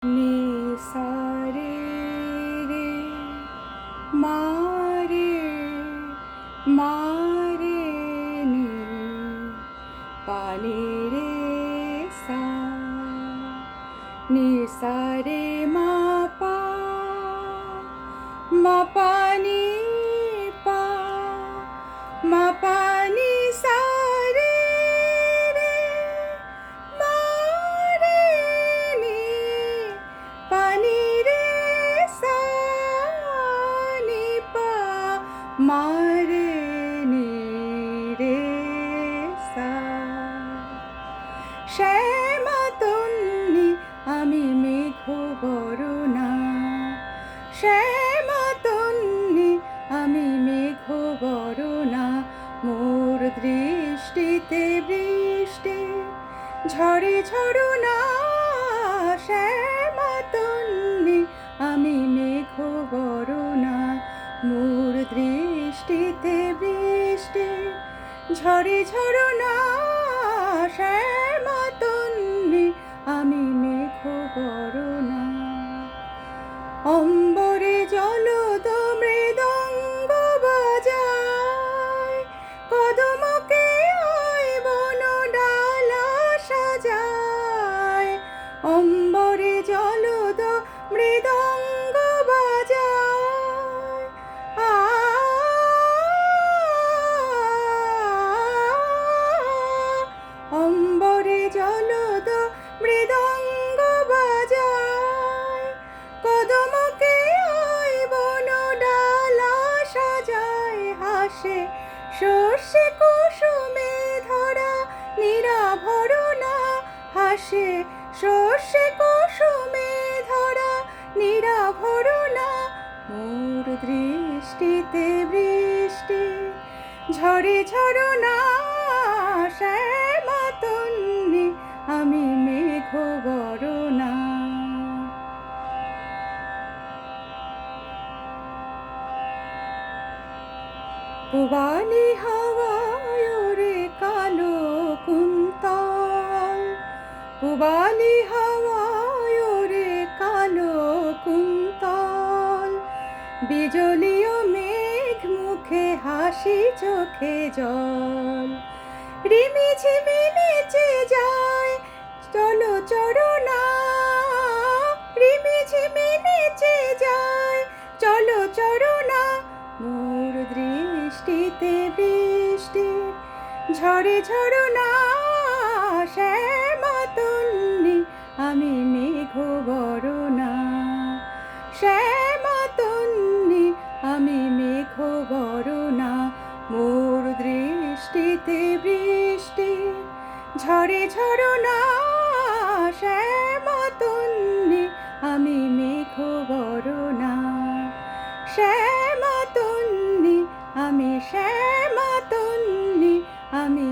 নি সা রে রে মা রে মা রে নি পা নি রে সা নি সা রে মা পা নি পা মা পা নি সা রে রে মা রে নি পা নি রে সা নি পা মা রে নি রে সা শ্যামাতন্নি আমি মেঘ বরণা শ্যামাতন্নি আমি মেঘ বরণা মোর দৃষ্টিতে বৃষ্টি ঝরে ঝরনা শ্যামাতন্নি আমি মেঘ বরণা মোর দৃষ্টিতে বৃষ্টি ঝরে ঝরনা শ্যামাতন্নি আমি মেঘ বরণা অম্বরে জলদ মৃদঙ্গ বাজায় কদমকে আয় বন ডালা সাজায় অম্বরে জলদ মৃদঙ্গ বাজায় অম্বরে জলদ মৃদঙ্গ বাজায় কদমকে আয় বন ডালা সাজায় হাসে শস্যে কুসুমে ধরা নিরাভরণা হাসে শস্যে কুসুমে ধরা নিরাভরণা মোর দৃষ্টিতে বৃষ্টি ঝরে ঝরনা শ্যামাতন্নি আমি মেঘ বরণা পুবালি হাওয়ায় ওরে কালো কুন্তল পুবালি হাওয়ায় ওরে কালো কুন্তল বিজলীয় মেঘ মুখে হাসি চোখে জল রিমি ঝিমি নেচে যায় চলো চরণা রিমি ঝিমি নেচে যায় চলো চরণা মোর দৃষ্টিতে বৃষ্টির ঝরে ঝরনা শ্যামাতন্নি আমি মেঘ বরণা শ্যামাতন্নি আমি মেঘ বরণা মোর দৃষ্টিতে বৃষ্টি ঝরে ঝরনা শ্যামাতন্নি আমি মেঘ বরণা শ্যামাতন্নি আমি শ্যামাতন্নি আমি